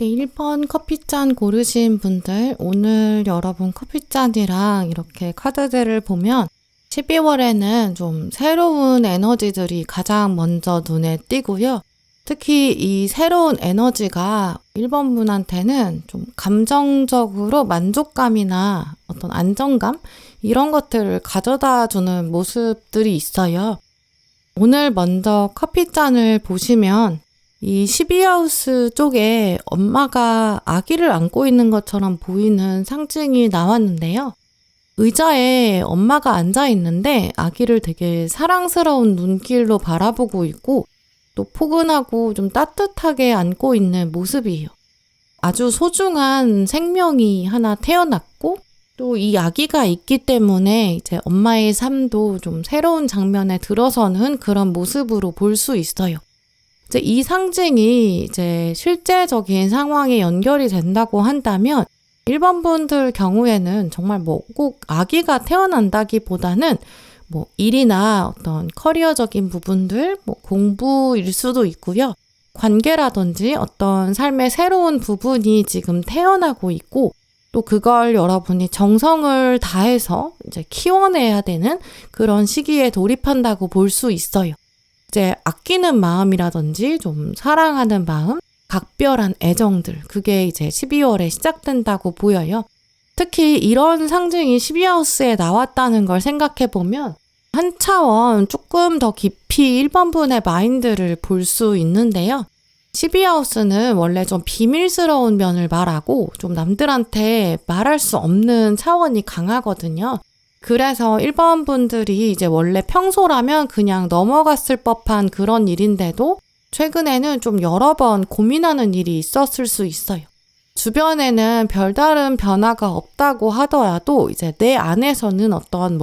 네, 1번 커피잔 고르신 분들, 오늘 여러분 커피잔이랑 이렇게 카드들을 보면 12월에는 좀 새로운 에너지들이 가장 먼저 눈에 띄고요. 특히 이 새로운 에너지가 1번 분한테는 좀 감정적으로 만족감이나 어떤 안정감 이런 것들을 가져다 주는 모습들이 있어요. 오늘 먼저 커피잔을 보시면 이 12하우스 쪽에 엄마가 아기를 안고 있는 것처럼 보이는 상징이 나왔는데요. 의자에 엄마가 앉아 있는데 아기를 되게 사랑스러운 눈길로 바라보고 있고 또 포근하고 좀 따뜻하게 안고 있는 모습이에요. 아주 소중한 생명이 하나 태어났고 또 이 아기가 있기 때문에 이제 엄마의 삶도 좀 새로운 장면에 들어서는 그런 모습으로 볼 수 있어요. 이제 이 상징이 이제 실제적인 상황에 연결이 된다고 한다면 1번 분들 경우에는 정말 꼭 아기가 태어난다기보다는 일이나 어떤 커리어적인 부분들, 공부일 수도 있고요. 관계라든지 어떤 삶의 새로운 부분이 지금 태어나고 있고 또 그걸 여러분이 정성을 다해서 이제 키워내야 되는 그런 시기에 돌입한다고 볼 수 있어요. 이제 아끼는 마음이라든지 좀 사랑하는 마음, 각별한 애정들, 그게 이제 12월에 시작된다고 보여요. 특히 이런 상징이 12하우스에 나왔다는 걸 생각해보면 한 차원 조금 더 깊이 1번 분의 마인드를 볼 수 있는데요. 12하우스는 원래 좀 비밀스러운 면을 말하고 좀 남들한테 말할 수 없는 차원이 강하거든요. 그래서 1번 분들이 이제 원래 평소라면 그냥 넘어갔을 법한 그런 일인데도 최근에는 좀 여러 번 고민하는 일이 있었을 수 있어요. 주변에는 별다른 변화가 없다고 하더라도 이제 내 안에서는 어떤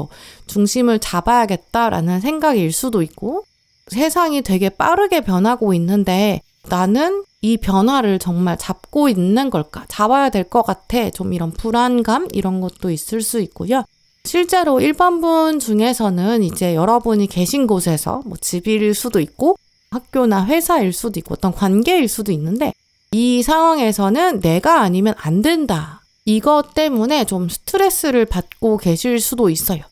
중심을 잡아야겠다라는 생각일 수도 있고 세상이 되게 빠르게 변하고 있는데 나는 이 변화를 정말 잡고 있는 걸까? 잡아야 될 것 같아. 좀 이런 불안감 이런 것도 있을 수 있고요. 실제로 1번 분 중에서는 이제 여러분이 계신 곳에서 집일 수도 있고 학교나 회사일 수도 있고 어떤 관계일 수도 있는데 이 상황에서는 내가 아니면 안 된다. 이것 때문에 좀 스트레스를 받고 계실 수도 있어요.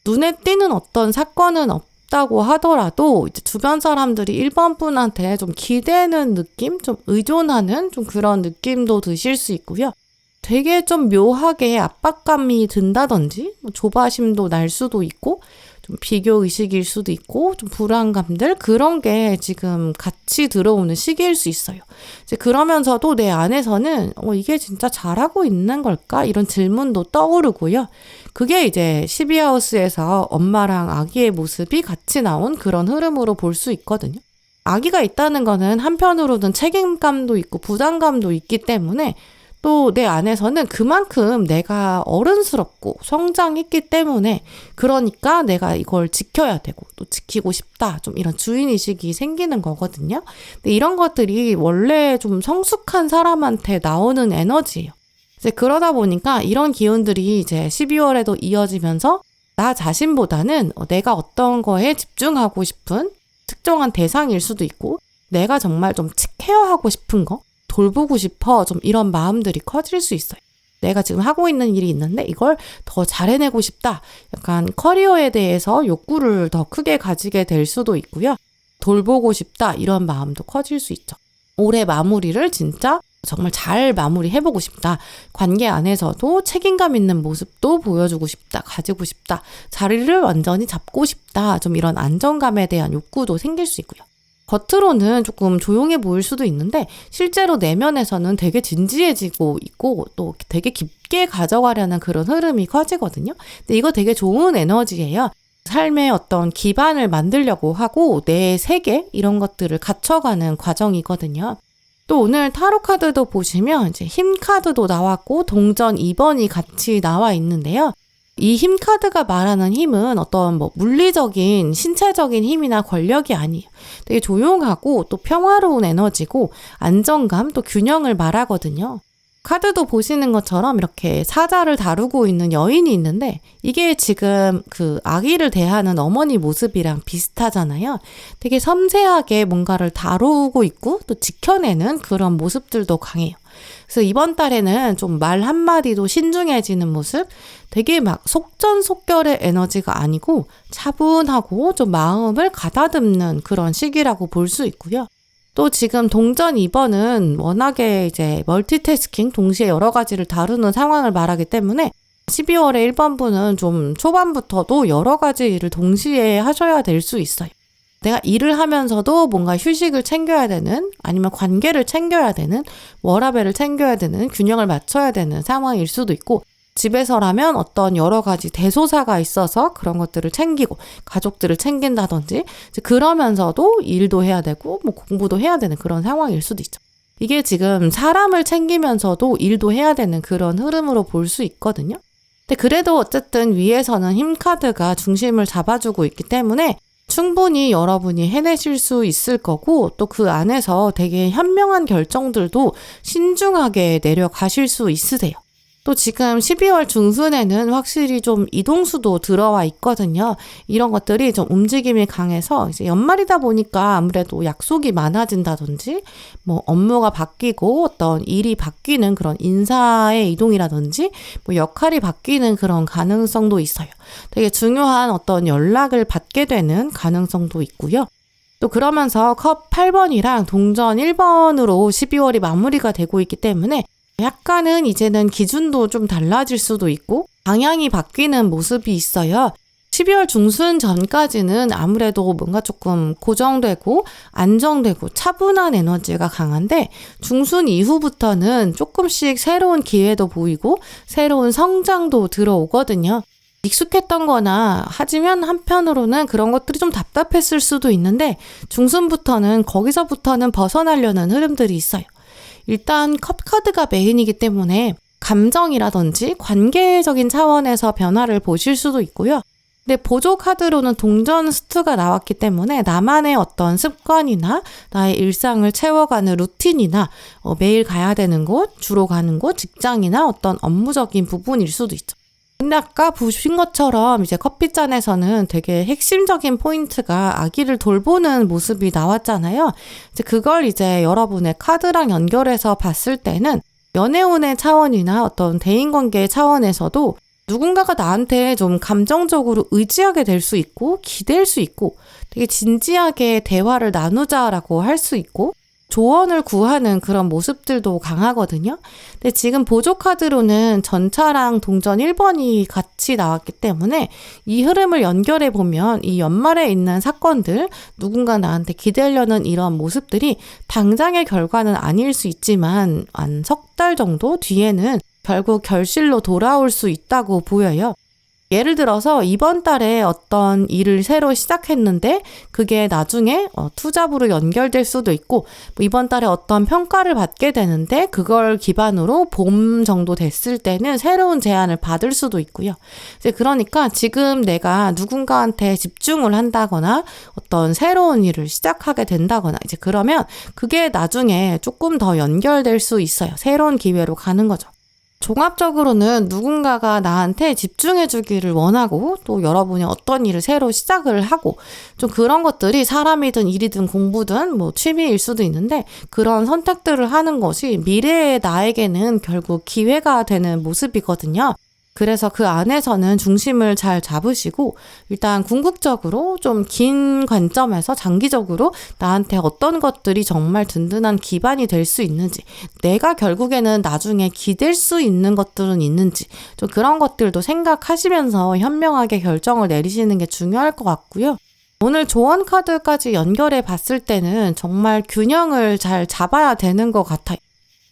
눈에 띄는 어떤 사건은 없다고 하더라도 이제 주변 사람들이 1번 분한테 좀 기대는 느낌, 좀 의존하는 좀 그런 느낌도 드실 수 있고요. 되게 좀 묘하게 압박감이 든다든지 조바심도 날 수도 있고 좀 비교의식일 수도 있고 좀 불안감들 그런 게 지금 같이 들어오는 시기일 수 있어요. 이제 그러면서도 내 안에서는 이게 진짜 잘하고 있는 걸까? 이런 질문도 떠오르고요. 그게 이제 12하우스에서 엄마랑 아기의 모습이 같이 나온 그런 흐름으로 볼 수 있거든요. 아기가 있다는 거는 한편으로는 책임감도 있고 부담감도 있기 때문에 또 내 안에서는 그만큼 내가 어른스럽고 성장했기 때문에 그러니까 내가 이걸 지켜야 되고 또 지키고 싶다. 좀 이런 주인의식이 생기는 거거든요. 근데 이런 것들이 원래 좀 성숙한 사람한테 나오는 에너지예요. 이제 그러다 보니까 이런 기운들이 이제 12월에도 이어지면서 나 자신보다는 내가 어떤 거에 집중하고 싶은 특정한 대상일 수도 있고 내가 정말 좀 케어하고 싶은 거 돌보고 싶어 좀 이런 마음들이 커질 수 있어요. 내가 지금 하고 있는 일이 있는데 이걸 더 잘해내고 싶다. 약간 커리어에 대해서 욕구를 더 크게 가지게 될 수도 있고요. 돌보고 싶다 이런 마음도 커질 수 있죠. 올해 마무리를 진짜 정말 잘 마무리해보고 싶다. 관계 안에서도 책임감 있는 모습도 보여주고 싶다. 가지고 싶다. 자리를 완전히 잡고 싶다. 좀 이런 안정감에 대한 욕구도 생길 수 있고요. 겉으로는 조금 조용해 보일 수도 있는데 실제로 내면에서는 되게 진지해지고 있고 또 되게 깊게 가져가려는 그런 흐름이 커지거든요. 근데 이거 되게 좋은 에너지예요. 삶의 어떤 기반을 만들려고 하고 내 세계 이런 것들을 갖춰가는 과정이거든요. 또 오늘 타로 카드도 보시면 이제 힘 카드도 나왔고 동전 2번이 같이 나와 있는데요. 이 힘 카드가 말하는 힘은 어떤 물리적인 신체적인 힘이나 권력이 아니에요. 되게 조용하고 또 평화로운 에너지고 안정감 또 균형을 말하거든요. 카드도 보시는 것처럼 이렇게 사자를 다루고 있는 여인이 있는데 이게 지금 그 아기를 대하는 어머니 모습이랑 비슷하잖아요. 되게 섬세하게 뭔가를 다루고 있고 또 지켜내는 그런 모습들도 강해요. 그래서 이번 달에는 좀 말 한마디도 신중해지는 모습, 되게 막 속전속결의 에너지가 아니고 차분하고 좀 마음을 가다듬는 그런 시기라고 볼 수 있고요. 또 지금 동전 2번은 워낙에 이제 멀티태스킹, 동시에 여러 가지를 다루는 상황을 말하기 때문에 12월의 1번분은 좀 초반부터도 여러 가지 일을 동시에 하셔야 될 수 있어요. 내가 일을 하면서도 뭔가 휴식을 챙겨야 되는, 아니면 관계를 챙겨야 되는, 워라밸을 챙겨야 되는, 균형을 맞춰야 되는 상황일 수도 있고, 집에서라면 어떤 여러 가지 대소사가 있어서 그런 것들을 챙기고 가족들을 챙긴다든지, 그러면서도 일도 해야 되고 뭐 공부도 해야 되는 그런 상황일 수도 있죠. 이게 지금 사람을 챙기면서도 일도 해야 되는 그런 흐름으로 볼 수 있거든요. 근데 그래도 어쨌든 위에서는 힘카드가 중심을 잡아주고 있기 때문에 충분히 여러분이 해내실 수 있을 거고, 또 그 안에서 되게 현명한 결정들도 신중하게 내려가실 수 있으세요. 또 지금 12월 중순에는 확실히 좀 이동수도 들어와 있거든요. 이런 것들이 좀 움직임이 강해서 이제 연말이다 보니까 아무래도 약속이 많아진다든지, 뭐 업무가 바뀌고 어떤 일이 바뀌는 그런 인사의 이동이라든지, 뭐 역할이 바뀌는 그런 가능성도 있어요. 되게 중요한 어떤 연락을 받게 되는 가능성도 있고요. 또 그러면서 컵 8번이랑 동전 1번으로 12월이 마무리가 되고 있기 때문에 약간은 이제는 기준도 좀 달라질 수도 있고 방향이 바뀌는 모습이 있어요. 12월 중순 전까지는 아무래도 뭔가 조금 고정되고 안정되고 차분한 에너지가 강한데, 중순 이후부터는 조금씩 새로운 기회도 보이고 새로운 성장도 들어오거든요. 익숙했던 거나 하지만 한편으로는 그런 것들이 좀 답답했을 수도 있는데, 중순부터는 거기서부터는 벗어나려는 흐름들이 있어요. 일단 컵카드가 메인이기 때문에 감정이라든지 관계적인 차원에서 변화를 보실 수도 있고요. 근데 보조 카드로는 동전 스투가 나왔기 때문에 나만의 어떤 습관이나 나의 일상을 채워가는 루틴이나 매일 가야 되는 곳, 주로 가는 곳, 직장이나 어떤 업무적인 부분일 수도 있죠. 근데 아까 보신 것처럼 이제 커피잔에서는 되게 핵심적인 포인트가 아기를 돌보는 모습이 나왔잖아요. 이제 그걸 이제 여러분의 카드랑 연결해서 봤을 때는 연애운의 차원이나 어떤 대인관계 차원에서도 누군가가 나한테 좀 감정적으로 의지하게 될 수 있고 기댈 수 있고 되게 진지하게 대화를 나누자라고 할 수 있고 조언을 구하는 그런 모습들도 강하거든요. 근데 지금 보조 카드로는 전차랑 동전 1번이 같이 나왔기 때문에 이 흐름을 연결해 보면 이 연말에 있는 사건들, 누군가 나한테 기대려는 이런 모습들이 당장의 결과는 아닐 수 있지만 한 석 달 정도 뒤에는 결국 결실로 돌아올 수 있다고 보여요. 예를 들어서 이번 달에 어떤 일을 새로 시작했는데 그게 나중에 투잡으로 연결될 수도 있고, 뭐 이번 달에 어떤 평가를 받게 되는데 그걸 기반으로 봄 정도 됐을 때는 새로운 제안을 받을 수도 있고요. 이제 그러니까 지금 내가 누군가한테 집중을 한다거나 어떤 새로운 일을 시작하게 된다거나 이제 그러면 그게 나중에 조금 더 연결될 수 있어요. 새로운 기회로 가는 거죠. 종합적으로는 누군가가 나한테 집중해 주기를 원하고, 또 여러분이 어떤 일을 새로 시작을 하고, 좀 그런 것들이 사람이든 일이든 공부든 뭐 취미일 수도 있는데, 그런 선택들을 하는 것이 미래의 나에게는 결국 기회가 되는 모습이거든요. 그래서 그 안에서는 중심을 잘 잡으시고, 일단 궁극적으로 좀 긴 관점에서 장기적으로 나한테 어떤 것들이 정말 든든한 기반이 될 수 있는지, 내가 결국에는 나중에 기댈 수 있는 것들은 있는지, 좀 그런 것들도 생각하시면서 현명하게 결정을 내리시는 게 중요할 것 같고요. 오늘 조언 카드까지 연결해 봤을 때는 정말 균형을 잘 잡아야 되는 것 같아요.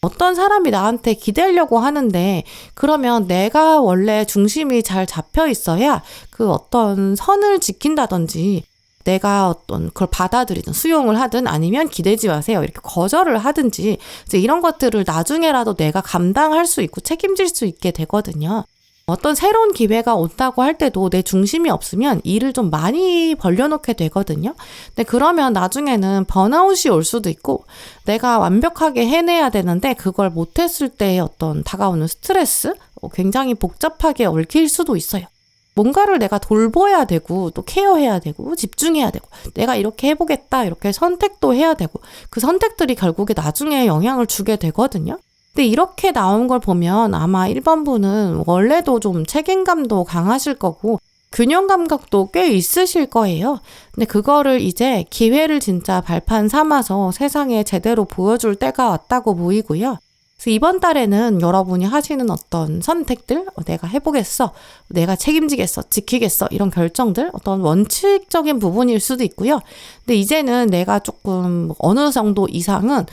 어떤 사람이 나한테 기대려고 하는데, 그러면 내가 원래 중심이 잘 잡혀 있어야 그 어떤 선을 지킨다든지, 내가 어떤 그걸 받아들이든 수용을 하든 아니면 기대지 마세요 이렇게 거절을 하든지, 이제 이런 것들을 나중에라도 내가 감당할 수 있고 책임질 수 있게 되거든요. 어떤 새로운 기회가 온다고 할 때도 내 중심이 없으면 일을 좀 많이 벌려놓게 되거든요. 근데 그러면 나중에는 번아웃이 올 수도 있고, 내가 완벽하게 해내야 되는데 그걸 못했을 때의 어떤 다가오는 스트레스, 굉장히 복잡하게 얽힐 수도 있어요. 뭔가를 내가 돌봐야 되고 또 케어해야 되고 집중해야 되고 내가 이렇게 해보겠다 이렇게 선택도 해야 되고, 그 선택들이 결국에 나중에 영향을 주게 되거든요. 근데 이렇게 나온 걸 보면 아마 1번 분은 원래도 좀 책임감도 강하실 거고 균형 감각도 꽤 있으실 거예요. 근데 그거를 이제 기회를 진짜 발판 삼아서 세상에 제대로 보여줄 때가 왔다고 보이고요. 그래서 이번 달에는 여러분이 하시는 어떤 선택들, 내가 해보겠어, 내가 책임지겠어, 지키겠어, 이런 결정들, 어떤 원칙적인 부분일 수도 있고요. 근데 이제는 내가 조금 어느 정도 이상은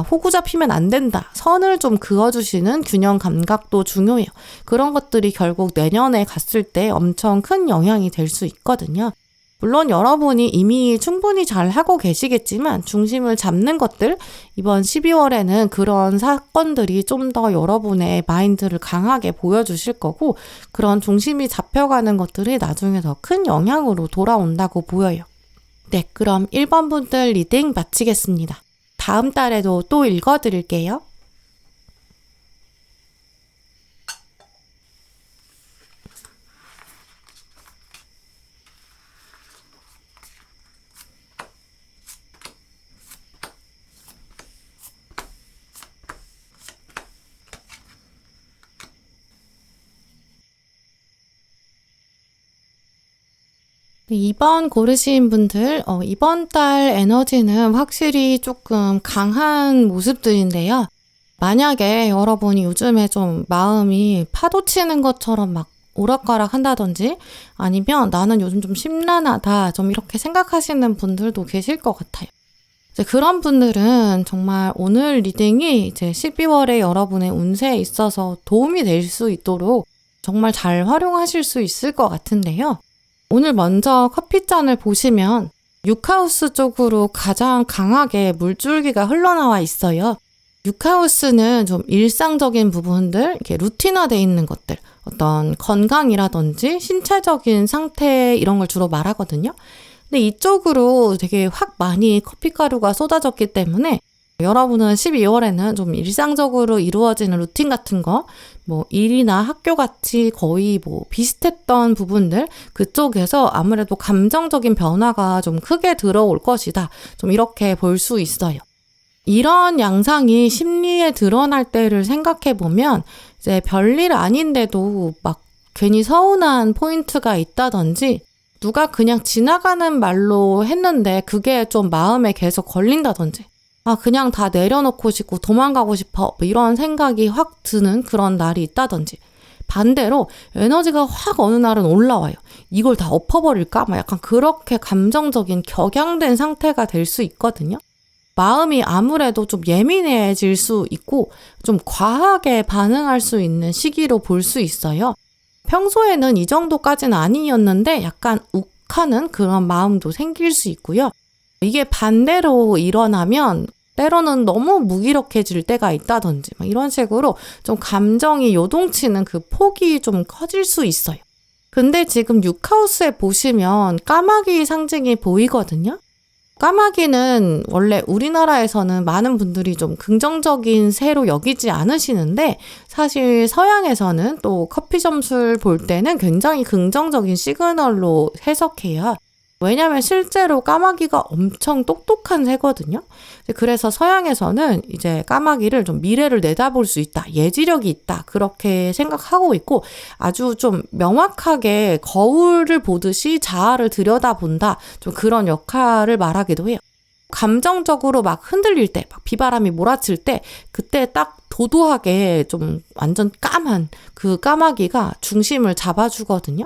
호구 잡히면 안 된다, 선을 좀 그어주시는 균형 감각도 중요해요. 그런 것들이 결국 내년에 갔을 때 엄청 큰 영향이 될 수 있거든요. 물론 여러분이 이미 충분히 잘 하고 계시겠지만 중심을 잡는 것들, 이번 12월에는 그런 사건들이 좀 더 여러분의 마인드를 강하게 보여주실 거고, 그런 중심이 잡혀가는 것들이 나중에 더 큰 영향으로 돌아온다고 보여요. 네, 그럼 1번 분들 리딩 마치겠습니다. 다음 달에도 또 읽어드릴게요. 네, 2번 고르신 분들, 이번 달 에너지는 확실히 조금 강한 모습들인데요. 만약에 여러분이 요즘에 좀 마음이 파도 치는 것처럼 막 오락가락 한다든지, 아니면 나는 요즘 좀 심란하다, 좀 이렇게 생각하시는 분들도 계실 것 같아요. 이제 그런 분들은 정말 오늘 리딩이 이제 12월에 여러분의 운세에 있어서 도움이 될 수 있도록 정말 잘 활용하실 수 있을 것 같은데요. 오늘 먼저 커피잔을 보시면 6하우스 쪽으로 가장 강하게 물줄기가 흘러나와 있어요. 6하우스는 좀 일상적인 부분들, 이렇게 루틴화되어 있는 것들, 어떤 건강이라든지 신체적인 상태 이런 걸 주로 말하거든요. 근데 이쪽으로 되게 확 많이 커피가루가 쏟아졌기 때문에 여러분은 12월에는 좀 일상적으로 이루어지는 루틴 같은 거, 뭐 일이나 학교 같이 거의 뭐 비슷했던 부분들, 그쪽에서 아무래도 감정적인 변화가 좀 크게 들어올 것이다, 좀 이렇게 볼 수 있어요. 이런 양상이 심리에 드러날 때를 생각해 보면 이제 별일 아닌데도 막 괜히 서운한 포인트가 있다든지, 누가 그냥 지나가는 말로 했는데 그게 좀 마음에 계속 걸린다든지, 그냥 다 내려놓고 싶고 도망가고 싶어, 뭐 이런 생각이 확 드는 그런 날이 있다든지, 반대로 에너지가 확 어느 날은 올라와요. 이걸 다 엎어버릴까? 막 약간 그렇게 감정적인 격양된 상태가 될 수 있거든요. 마음이 아무래도 좀 예민해질 수 있고 좀 과하게 반응할 수 있는 시기로 볼 수 있어요. 평소에는 이 정도까지는 아니었는데 약간 욱하는 그런 마음도 생길 수 있고요. 이게 반대로 일어나면 때로는 너무 무기력해질 때가 있다든지 이런 식으로 좀 감정이 요동치는 그 폭이 좀 커질 수 있어요. 근데 지금 6하우스에 보시면 까마귀 상징이 보이거든요. 까마귀는 원래 우리나라에서는 많은 분들이 좀 긍정적인 새로 여기지 않으시는데, 사실 서양에서는 또 커피 점수를 볼 때는 굉장히 긍정적인 시그널로 해석해요. 왜냐하면 실제로 까마귀가 엄청 똑똑한 새거든요. 그래서 서양에서는 이제 까마귀를 좀 미래를 내다볼 수 있다, 예지력이 있다, 그렇게 생각하고 있고, 아주 좀 명확하게 거울을 보듯이 자아를 들여다본다, 좀 그런 역할을 말하기도 해요. 감정적으로 막 흔들릴 때, 막 비바람이 몰아칠 때, 그때 딱 도도하게 좀 완전 까만 그 까마귀가 중심을 잡아주거든요.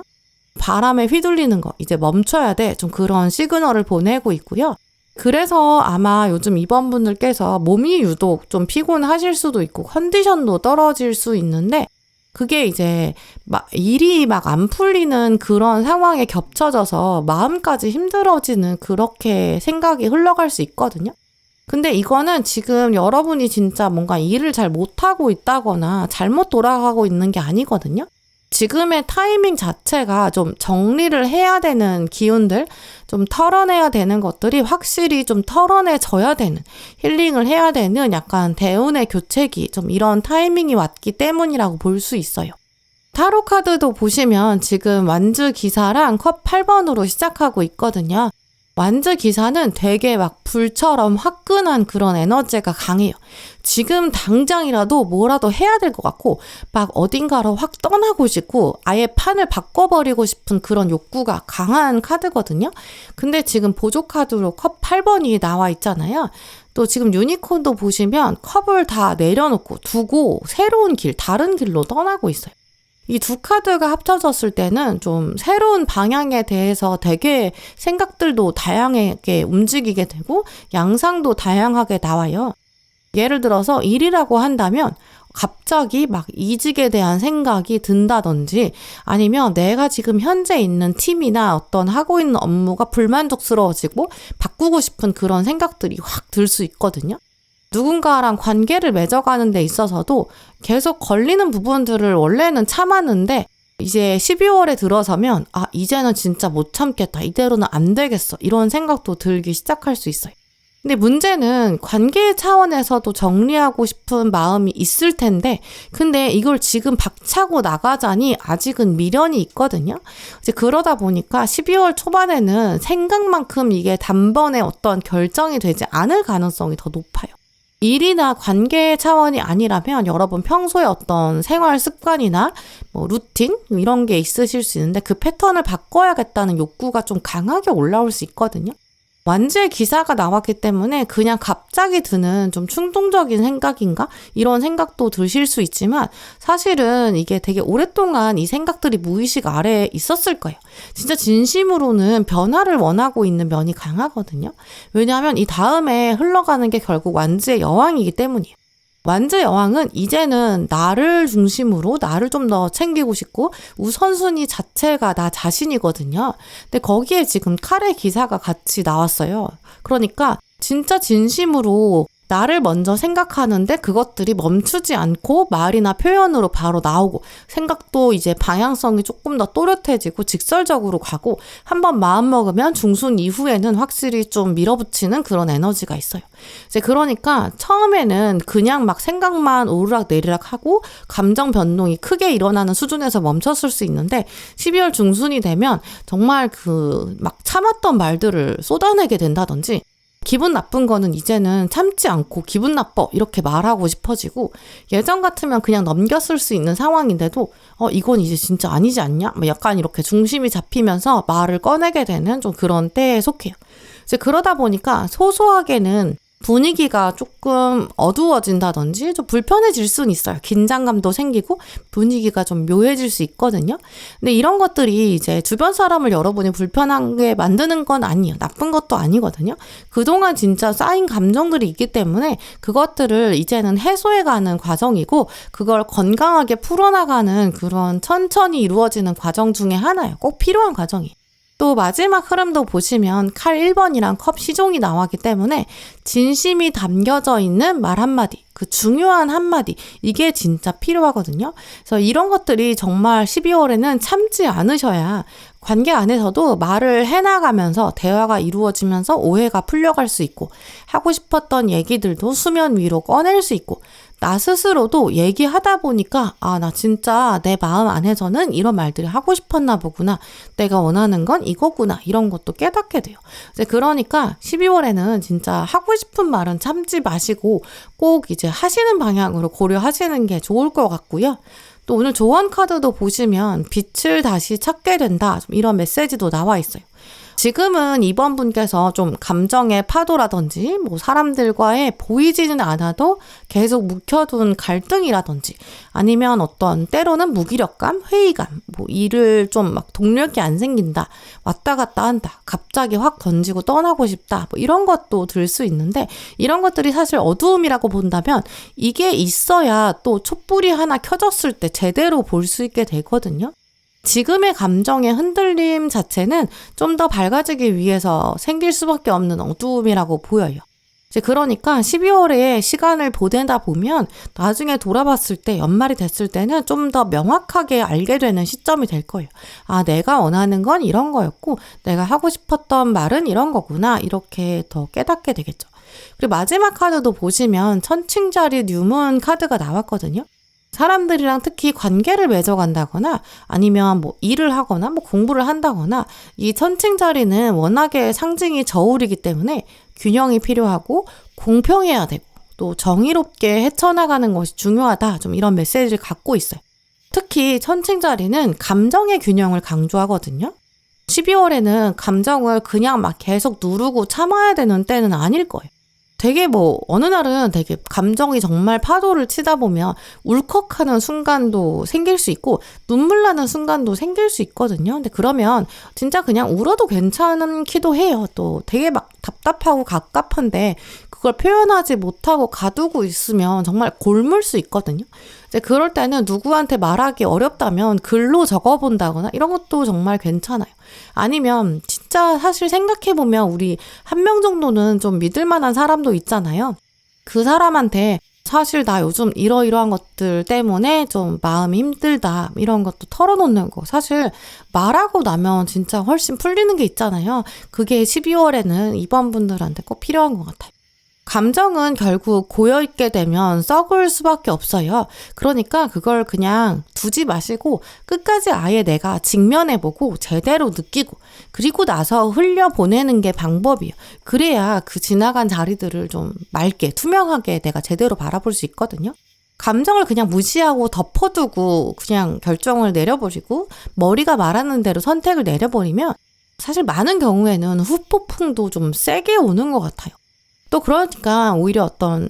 바람에 휘둘리는 거 이제 멈춰야 돼, 좀 그런 시그널을 보내고 있고요. 그래서 아마 요즘 이번 분들께서 몸이 유독 좀 피곤하실 수도 있고 컨디션도 떨어질 수 있는데, 그게 이제 막 일이 막 안 풀리는 그런 상황에 겹쳐져서 마음까지 힘들어지는, 그렇게 생각이 흘러갈 수 있거든요. 근데 이거는 지금 여러분이 진짜 뭔가 일을 잘 못하고 있다거나 잘못 돌아가고 있는 게 아니거든요. 지금의 타이밍 자체가 좀 정리를 해야 되는 기운들, 좀 털어내야 되는 것들이 확실히 좀 털어내져야 되는, 힐링을 해야 되는 약간 대운의 교체기, 좀 이런 타이밍이 왔기 때문이라고 볼 수 있어요. 타로 카드도 보시면 지금 완주 기사랑 컵 8번으로 시작하고 있거든요. 완즈 기사는 되게 막 불처럼 화끈한 그런 에너지가 강해요. 지금 당장이라도 뭐라도 해야 될 것 같고 막 어딘가로 확 떠나고 싶고 아예 판을 바꿔버리고 싶은 그런 욕구가 강한 카드거든요. 근데 지금 보조 카드로 컵 8번이 나와 있잖아요. 또 지금 유니콘도 보시면 컵을 다 내려놓고 두고 새로운 길, 다른 길로 떠나고 있어요. 이 두 카드가 합쳐졌을 때는 좀 새로운 방향에 대해서 되게 생각들도 다양하게 움직이게 되고 양상도 다양하게 나와요. 예를 들어서 일이라고 한다면 갑자기 막 이직에 대한 생각이 든다든지 아니면 내가 지금 현재 있는 팀이나 어떤 하고 있는 업무가 불만족스러워지고 바꾸고 싶은 그런 생각들이 확 들 수 있거든요. 누군가랑 관계를 맺어가는 데 있어서도 계속 걸리는 부분들을 원래는 참았는데 이제 12월에 들어서면 이제는 진짜 못 참겠다. 이대로는 안 되겠어. 이런 생각도 들기 시작할 수 있어요. 근데 문제는 관계 차원에서도 정리하고 싶은 마음이 있을 텐데 근데 이걸 지금 박차고 나가자니 아직은 미련이 있거든요. 이제 그러다 보니까 12월 초반에는 생각만큼 이게 단번에 어떤 결정이 되지 않을 가능성이 더 높아요. 일이나 관계 차원이 아니라면 여러분 평소에 어떤 생활 습관이나 루틴 이런 게 있으실 수 있는데 그 패턴을 바꿔야겠다는 욕구가 좀 강하게 올라올 수 있거든요. 완즈의 기사가 나왔기 때문에 그냥 갑자기 드는 좀 충동적인 생각인가? 이런 생각도 드실 수 있지만 사실은 이게 되게 오랫동안 이 생각들이 무의식 아래에 있었을 거예요. 진짜 진심으로는 변화를 원하고 있는 면이 강하거든요. 왜냐하면 이 다음에 흘러가는 게 결국 완즈의 여왕이기 때문이에요. 완즈 여왕은 이제는 나를 중심으로 나를 좀 더 챙기고 싶고 우선순위 자체가 나 자신이거든요. 근데 거기에 지금 칼의 기사가 같이 나왔어요. 그러니까 진짜 진심으로 나를 먼저 생각하는데 그것들이 멈추지 않고 말이나 표현으로 바로 나오고 생각도 이제 방향성이 조금 더 또렷해지고 직설적으로 가고 한번 마음먹으면 중순 이후에는 확실히 좀 밀어붙이는 그런 에너지가 있어요. 이제 그러니까 처음에는 그냥 막 생각만 오르락내리락 하고 감정 변동이 크게 일어나는 수준에서 멈췄을 수 있는데 12월 중순이 되면 정말 막 참았던 말들을 쏟아내게 된다든지 기분 나쁜 거는 이제는 참지 않고 기분 나빠 이렇게 말하고 싶어지고 예전 같으면 그냥 넘겼을 수 있는 상황인데도 이건 이제 진짜 아니지 않냐? 약간 이렇게 중심이 잡히면서 말을 꺼내게 되는 좀 그런 때에 속해요. 이제 그러다 보니까 소소하게는 분위기가 조금 어두워진다든지 좀 불편해질 수는 있어요. 긴장감도 생기고 분위기가 좀 묘해질 수 있거든요. 근데 이런 것들이 이제 주변 사람을 여러분이 불편하게 만드는 건 아니에요. 나쁜 것도 아니거든요. 그동안 진짜 쌓인 감정들이 있기 때문에 그것들을 이제는 해소해가는 과정이고 그걸 건강하게 풀어나가는 그런 천천히 이루어지는 과정 중에 하나예요. 꼭 필요한 과정이에요. 또 마지막 흐름도 보시면 칼 1번이랑 컵 시종이 나왔기 때문에 진심이 담겨져 있는 말 한마디, 그 중요한 한마디, 이게 진짜 필요하거든요. 그래서 이런 것들이 정말 12월에는 참지 않으셔야 관계 안에서도 말을 해나가면서 대화가 이루어지면서 오해가 풀려갈 수 있고 하고 싶었던 얘기들도 수면 위로 꺼낼 수 있고 나 스스로도 얘기하다 보니까 나 진짜 내 마음 안에서는 이런 말들을 하고 싶었나 보구나. 내가 원하는 건 이거구나. 이런 것도 깨닫게 돼요. 이제 그러니까 12월에는 진짜 하고 싶은 말은 참지 마시고 꼭 이제 하시는 방향으로 고려하시는 게 좋을 것 같고요. 또 오늘 조언 카드도 보시면 빛을 다시 찾게 된다. 좀 이런 메시지도 나와 있어요. 지금은 이번 분께서 좀 감정의 파도라든지 사람들과의 보이지는 않아도 계속 묵혀둔 갈등이라든지 아니면 어떤 때로는 무기력감, 회의감, 일을 좀 막 동력이 안 생긴다, 왔다 갔다 한다, 갑자기 확 던지고 떠나고 싶다 이런 것도 들 수 있는데 이런 것들이 사실 어두움이라고 본다면 이게 있어야 또 촛불이 하나 켜졌을 때 제대로 볼 수 있게 되거든요. 지금의 감정의 흔들림 자체는 좀 더 밝아지기 위해서 생길 수밖에 없는 어두움이라고 보여요. 이제 그러니까 12월에 시간을 보내다 보면 나중에 돌아봤을 때 연말이 됐을 때는 좀 더 명확하게 알게 되는 시점이 될 거예요. 내가 원하는 건 이런 거였고 내가 하고 싶었던 말은 이런 거구나. 이렇게 더 깨닫게 되겠죠. 그리고 마지막 카드도 보시면 천칭자리 뉴문 카드가 나왔거든요. 사람들이랑 특히 관계를 맺어간다거나 아니면 뭐 일을 하거나 뭐 공부를 한다거나 이 천칭 자리는 워낙에 상징이 저울이기 때문에 균형이 필요하고 공평해야 되고 또 정의롭게 헤쳐나가는 것이 중요하다. 좀 이런 메시지를 갖고 있어요. 특히 천칭 자리는 감정의 균형을 강조하거든요. 12월에는 감정을 그냥 막 계속 누르고 참아야 되는 때는 아닐 거예요. 되게 어느 날은 되게 감정이 정말 파도를 치다 보면 울컥하는 순간도 생길 수 있고 눈물 나는 순간도 생길 수 있거든요. 근데 그러면 진짜 그냥 울어도 괜찮기도 해요. 또 되게 막 답답하고 갑갑한데 그걸 표현하지 못하고 가두고 있으면 정말 곪을 수 있거든요. 이제 그럴 때는 누구한테 말하기 어렵다면 글로 적어본다거나 이런 것도 정말 괜찮아요. 아니면 진짜 사실 생각해보면 우리 한 명 정도는 좀 믿을 만한 사람도 있잖아요. 그 사람한테 사실 나 요즘 이러이러한 것들 때문에 좀 마음이 힘들다 이런 것도 털어놓는 거 사실 말하고 나면 진짜 훨씬 풀리는 게 있잖아요. 그게 12월에는 이번 분들한테 꼭 필요한 것 같아요. 감정은 결국 고여있게 되면 썩을 수밖에 없어요. 그러니까 그걸 그냥 두지 마시고 끝까지 아예 내가 직면해보고 제대로 느끼고 그리고 나서 흘려보내는 게 방법이에요. 그래야 그 지나간 자리들을 좀 맑게 투명하게 내가 제대로 바라볼 수 있거든요. 감정을 그냥 무시하고 덮어두고 그냥 결정을 내려버리고 머리가 말하는 대로 선택을 내려버리면 사실 많은 경우에는 후폭풍도 좀 세게 오는 것 같아요. 또 그러니까 오히려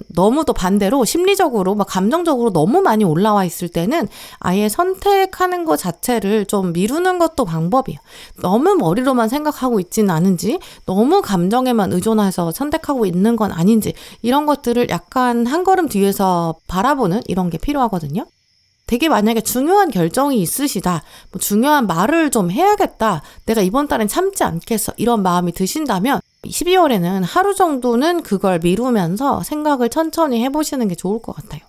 너무 또 반대로 심리적으로 막 감정적으로 너무 많이 올라와 있을 때는 아예 선택하는 것 자체를 좀 미루는 것도 방법이에요. 너무 머리로만 생각하고 있지는 않은지 너무 감정에만 의존해서 선택하고 있는 건 아닌지 이런 것들을 약간 한 걸음 뒤에서 바라보는 이런 게 필요하거든요. 되게 만약에 중요한 결정이 있으시다. 중요한 말을 좀 해야겠다. 내가 이번 달엔 참지 않겠어. 이런 마음이 드신다면 12월에는 하루 정도는 그걸 미루면서 생각을 천천히 해보시는 게 좋을 것 같아요.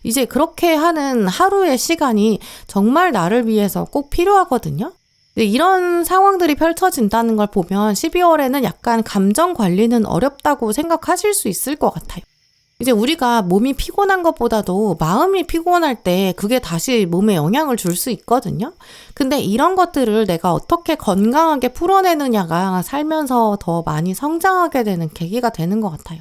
이제 그렇게 하는 하루의 시간이 정말 나를 위해서 꼭 필요하거든요. 이런 상황들이 펼쳐진다는 걸 보면 12월에는 약간 감정 관리는 어렵다고 생각하실 수 있을 것 같아요. 이제 우리가 몸이 피곤한 것보다도 마음이 피곤할 때 그게 다시 몸에 영향을 줄 수 있거든요. 근데 이런 것들을 내가 어떻게 건강하게 풀어내느냐가 살면서 더 많이 성장하게 되는 계기가 되는 것 같아요.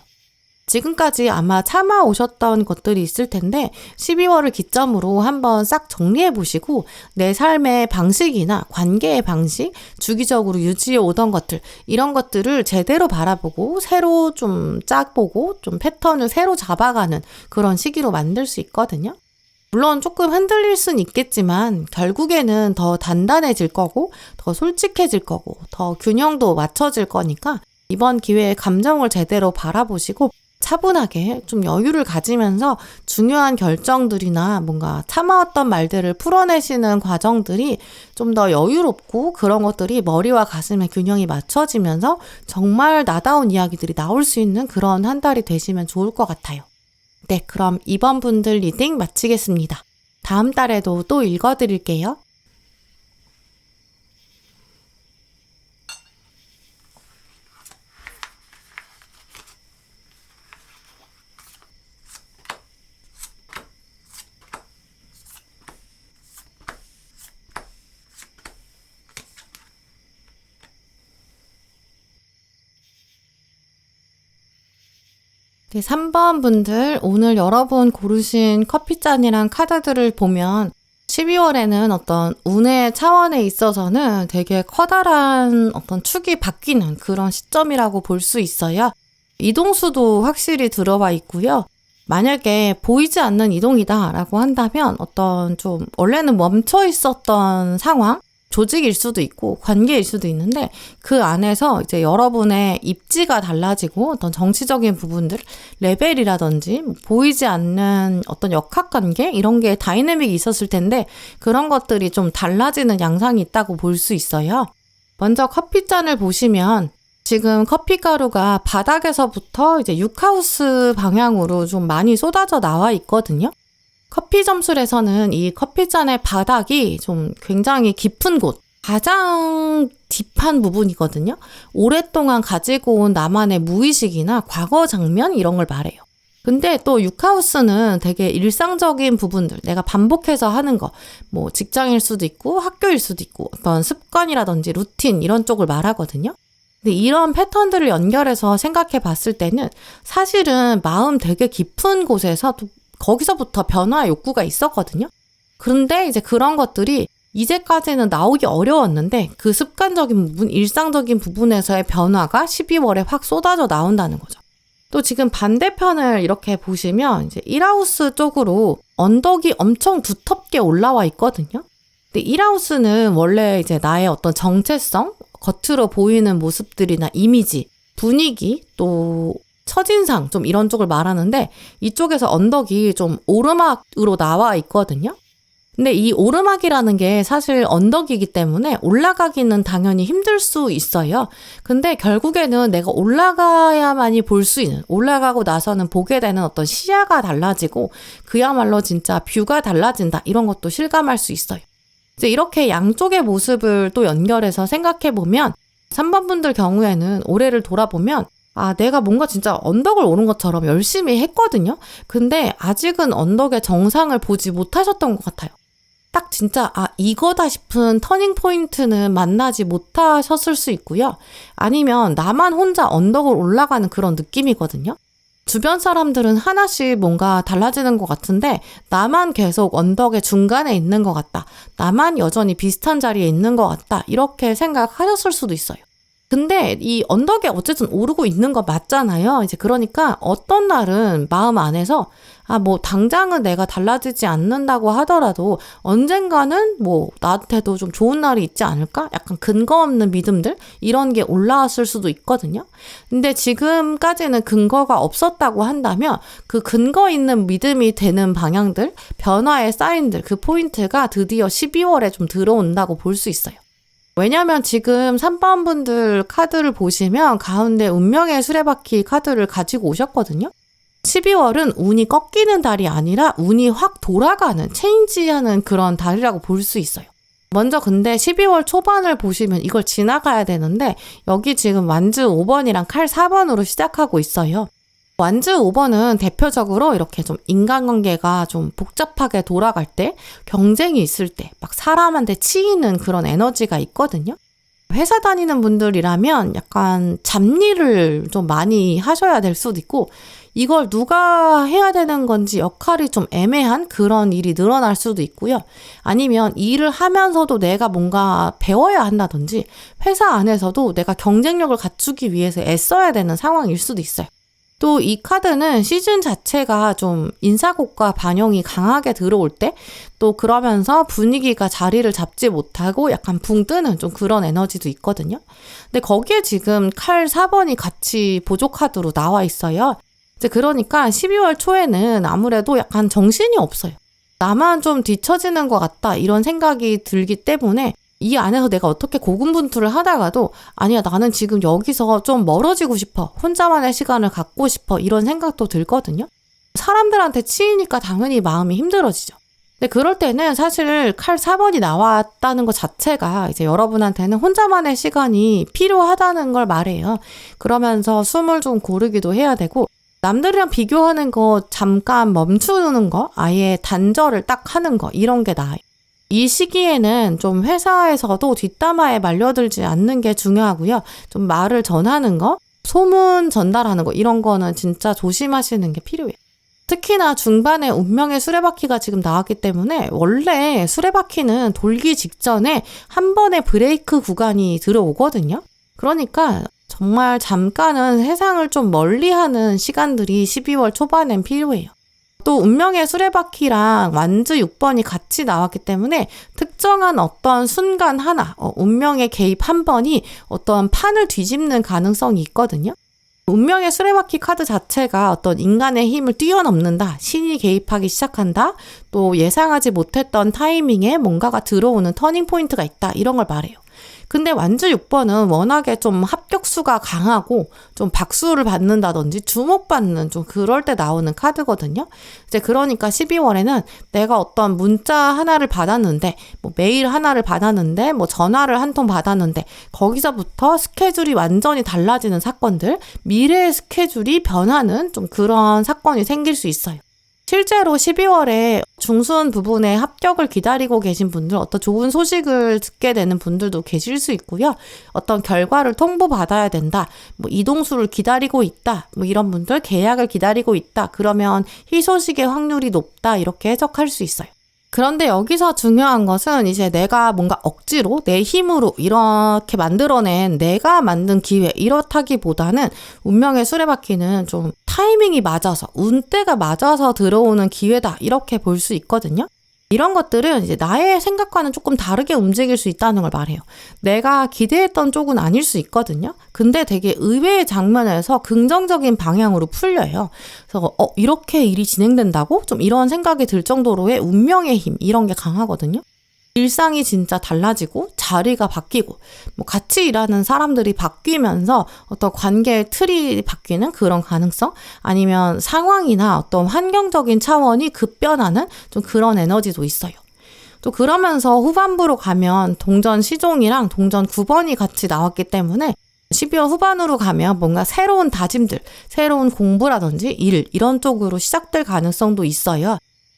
지금까지 아마 참아오셨던 것들이 있을 텐데 12월을 기점으로 한번 싹 정리해 보시고 내 삶의 방식이나 관계의 방식, 주기적으로 유지해 오던 것들 이런 것들을 제대로 바라보고 새로 좀 짝보고 좀 패턴을 새로 잡아가는 그런 시기로 만들 수 있거든요. 물론 조금 흔들릴 순 있겠지만 결국에는 더 단단해질 거고 더 솔직해질 거고 더 균형도 맞춰질 거니까 이번 기회에 감정을 제대로 바라보시고 차분하게 좀 여유를 가지면서 중요한 결정들이나 뭔가 참아왔던 말들을 풀어내시는 과정들이 좀 더 여유롭고 그런 것들이 머리와 가슴의 균형이 맞춰지면서 정말 나다운 이야기들이 나올 수 있는 그런 한 달이 되시면 좋을 것 같아요. 네, 그럼 이번 분들 리딩 마치겠습니다. 다음 달에도 또 읽어드릴게요. 네, 3번 분들 오늘 여러분 고르신 커피잔이랑 카드들을 보면 12월에는 어떤 운의 차원에 있어서는 되게 커다란 어떤 축이 바뀌는 그런 시점이라고 볼 수 있어요. 이동수도 확실히 들어와 있고요. 만약에 보이지 않는 이동이다라고 한다면 어떤 좀 원래는 멈춰 있었던 상황, 조직일 수도 있고 관계일 수도 있는데 그 안에서 이제 여러분의 입지가 달라지고 어떤 정치적인 부분들, 레벨이라든지 보이지 않는 어떤 역학관계 이런 게 다이내믹이 있었을 텐데 그런 것들이 좀 달라지는 양상이 있다고 볼 수 있어요. 먼저 커피잔을 보시면 지금 커피가루가 바닥에서부터 이제 6하우스 방향으로 좀 많이 쏟아져 나와 있거든요. 커피 점술에서는 이 커피잔의 바닥이 좀 굉장히 깊은 곳, 가장 딥한 부분이거든요. 오랫동안 가지고 온 나만의 무의식이나 과거 장면 이런 걸 말해요. 근데 또 6하우스는 되게 일상적인 부분들, 내가 반복해서 하는 거, 뭐 직장일 수도 있고 학교일 수도 있고 어떤 습관이라든지 루틴 이런 쪽을 말하거든요. 근데 이런 패턴들을 연결해서 생각해 봤을 때는 사실은 마음 되게 깊은 곳에서 또 거기서부터 변화 욕구가 있었거든요. 그런데 이제 그런 것들이 이제까지는 나오기 어려웠는데 그 습관적인 부분, 일상적인 부분에서의 변화가 12월에 확 쏟아져 나온다는 거죠. 또 지금 반대편을 이렇게 보시면 이제 1하우스 쪽으로 언덕이 엄청 두텁게 올라와 있거든요. 근데 1하우스는 원래 이제 나의 어떤 정체성, 겉으로 보이는 모습들이나 이미지, 분위기, 또 첫인상 좀 이런 쪽을 말하는데 이쪽에서 언덕이 좀 오르막으로 나와 있거든요. 근데 이 오르막이라는 게 사실 언덕이기 때문에 올라가기는 당연히 힘들 수 있어요. 근데 결국에는 내가 올라가야만이 볼 수 있는, 올라가고 나서는 보게 되는 어떤 시야가 달라지고 그야말로 진짜 뷰가 달라진다. 이런 것도 실감할 수 있어요. 이제 이렇게 양쪽의 모습을 또 연결해서 생각해 보면 3번 분들 경우에는 올해를 돌아보면 내가 뭔가 진짜 언덕을 오른 것처럼 열심히 했거든요. 근데 아직은 언덕의 정상을 보지 못하셨던 것 같아요. 딱 진짜 이거다 싶은 터닝 포인트는 만나지 못하셨을 수 있고요. 아니면 나만 혼자 언덕을 올라가는 그런 느낌이거든요. 주변 사람들은 하나씩 뭔가 달라지는 것 같은데 나만 계속 언덕의 중간에 있는 것 같다. 나만 여전히 비슷한 자리에 있는 것 같다. 이렇게 생각하셨을 수도 있어요. 근데 이 언덕에 어쨌든 오르고 있는 거 맞잖아요. 이제 그러니까 어떤 날은 마음 안에서 뭐 당장은 내가 달라지지 않는다고 하더라도 언젠가는 뭐 나한테도 좀 좋은 날이 있지 않을까? 약간 근거 없는 믿음들 이런 게 올라왔을 수도 있거든요. 근데 지금까지는 근거가 없었다고 한다면 그 근거 있는 믿음이 되는 방향들, 변화의 사인들, 그 포인트가 드디어 12월에 좀 들어온다고 볼 수 있어요. 왜냐면 지금 3번 분들 카드를 보시면 가운데 운명의 수레바퀴 카드를 가지고 오셨거든요. 12월은 운이 꺾이는 달이 아니라 운이 확 돌아가는, 체인지하는 그런 달이라고 볼 수 있어요. 먼저 근데 12월 초반을 보시면 이걸 지나가야 되는데 여기 지금 완즈 5번이랑 칼 4번으로 시작하고 있어요. 완즈 5번은 대표적으로 이렇게 좀 인간관계가 좀 복잡하게 돌아갈 때, 경쟁이 있을 때 막 사람한테 치이는 그런 에너지가 있거든요. 회사 다니는 분들이라면 약간 잡일을 좀 많이 하셔야 될 수도 있고 이걸 누가 해야 되는 건지 역할이 좀 애매한 그런 일이 늘어날 수도 있고요. 아니면 일을 하면서도 내가 뭔가 배워야 한다든지 회사 안에서도 내가 경쟁력을 갖추기 위해서 애써야 되는 상황일 수도 있어요. 또 이 카드는 시즌 자체가 좀 인사고과 반영이 강하게 들어올 때 또 그러면서 분위기가 자리를 잡지 못하고 약간 붕 뜨는 좀 그런 에너지도 있거든요. 근데 거기에 지금 칼 4번이 같이 보조 카드로 나와 있어요. 이제 그러니까 12월 초에는 아무래도 약간 정신이 없어요. 나만 좀 뒤처지는 것 같다 이런 생각이 들기 때문에 이 안에서 내가 어떻게 고군분투를 하다가도 아니야 나는 지금 여기서 좀 멀어지고 싶어. 혼자만의 시간을 갖고 싶어. 이런 생각도 들거든요. 사람들한테 치이니까 당연히 마음이 힘들어지죠. 근데 그럴 때는 사실 칼 4번이 나왔다는 것 자체가 이제 여러분한테는 혼자만의 시간이 필요하다는 걸 말해요. 그러면서 숨을 좀 고르기도 해야 되고 남들이랑 비교하는 거 잠깐 멈추는 거, 아예 단절을 딱 하는 거 이런 게 나아요. 이 시기에는 좀 회사에서도 뒷담화에 말려들지 않는 게 중요하고요. 좀 말을 전하는 거, 소문 전달하는 거 이런 거는 진짜 조심하시는 게 필요해요. 특히나 중반에 운명의 수레바퀴가 지금 나왔기 때문에 원래 수레바퀴는 돌기 직전에 한 번의 브레이크 구간이 들어오거든요. 그러니까 정말 잠깐은 세상을 좀 멀리하는 시간들이 12월 초반엔 필요해요. 또 운명의 수레바퀴랑 완즈 6번이 같이 나왔기 때문에 특정한 어떤 순간 하나, 운명의 개입 한 번이 어떤 판을 뒤집는 가능성이 있거든요. 운명의 수레바퀴 카드 자체가 어떤 인간의 힘을 뛰어넘는다, 신이 개입하기 시작한다, 또 예상하지 못했던 타이밍에 뭔가가 들어오는 터닝 포인트가 있다 이런 걸 말해요. 근데 완주 6번은 워낙에 좀 합격수가 강하고 좀 박수를 받는다든지 주목받는 좀 그럴 때 나오는 카드거든요. 이제 그러니까 12월에는 내가 어떤 문자 하나를 받았는데, 뭐 메일 하나를 받았는데, 뭐 전화를 한 통 받았는데, 거기서부터 스케줄이 완전히 달라지는 사건들, 미래의 스케줄이 변하는 좀 그런 사건이 생길 수 있어요. 실제로 12월에 중순 부분에 합격을 기다리고 계신 분들, 어떤 좋은 소식을 듣게 되는 분들도 계실 수 있고요. 어떤 결과를 통보받아야 된다, 뭐 이동수를 기다리고 있다, 뭐 이런 분들 계약을 기다리고 있다, 그러면 희소식의 확률이 높다, 이렇게 해석할 수 있어요. 그런데 여기서 중요한 것은 이제 내가 뭔가 억지로 내 힘으로 이렇게 만들어낸 내가 만든 기회, 이렇다기보다는 운명의 수레바퀴는 좀 타이밍이 맞아서, 운때가 맞아서 들어오는 기회다, 이렇게 볼 수 있거든요. 이런 것들은 이제 나의 생각과는 조금 다르게 움직일 수 있다는 걸 말해요. 내가 기대했던 쪽은 아닐 수 있거든요. 근데 되게 의외의 장면에서 긍정적인 방향으로 풀려요. 그래서 이렇게 일이 진행된다고? 좀 이런 생각이 들 정도로의 운명의 힘, 이런 게 강하거든요. 일상이 진짜 달라지고 자리가 바뀌고 뭐 같이 일하는 사람들이 바뀌면서 어떤 관계의 틀이 바뀌는 그런 가능성, 아니면 상황이나 어떤 환경적인 차원이 급변하는 좀 그런 에너지도 있어요. 또 그러면서 후반부로 가면 동전 시종이랑 동전 9번이 같이 나왔기 때문에 12월 후반으로 가면 뭔가 새로운 다짐들, 새로운 공부라든지 일, 이런 쪽으로 시작될 가능성도 있어요.